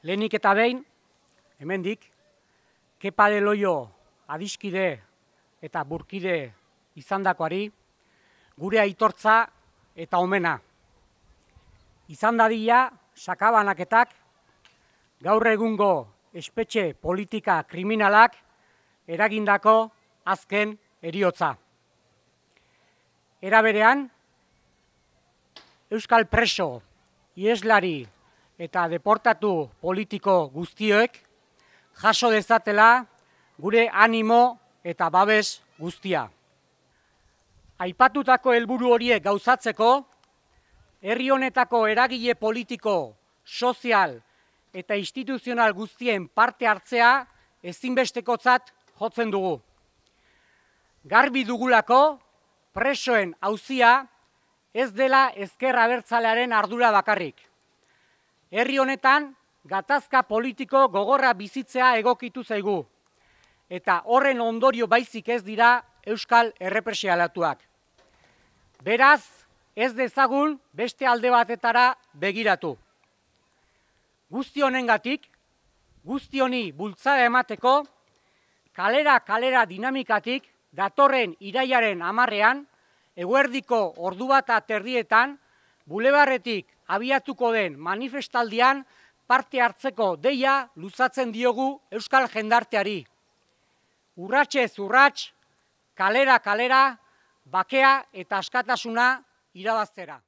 Lehenik eta behin, hemendik, Kepa de Loio adiskide eta burkide izandakoari, gure aitortza eta omena. Izan dadila sakabanaketak, gaur egungo espetxe politika kriminalak eragindako azken heriotza. Era berean, euskal preso, iheslari eta deportatu politiko guztiek jaso dezatela gure animo eta babes guztia. Aipatutako helburu horiek gauzatzeko, herri honetako eragile politiko, sozial eta instituzional guztien parte hartzea ezinbestekotzat jotzen dugu. Garbi dugulako, presoen auzia ez dela ezker abertzalearen ardura bakarrik. Herri honetan gatazka politiko gogorra bizitzea egokitu zaigu, eta horren ondorio baizik ez dira euskal errepresialatuak. Beraz, ez dezagun beste alde batetara begiratu. Guzti honengatik, guzti honi bultzada emateko, kalera dinamikatik datorren irailaren 10ean, eguerdiko ordu bata terdietan, bulebarretik abiatuko den manifestaldian parte hartzeko deia luzatzen diogu euskal jendarteari. Urratsez urrats, kalera, bakea eta askatasuna irabaztera.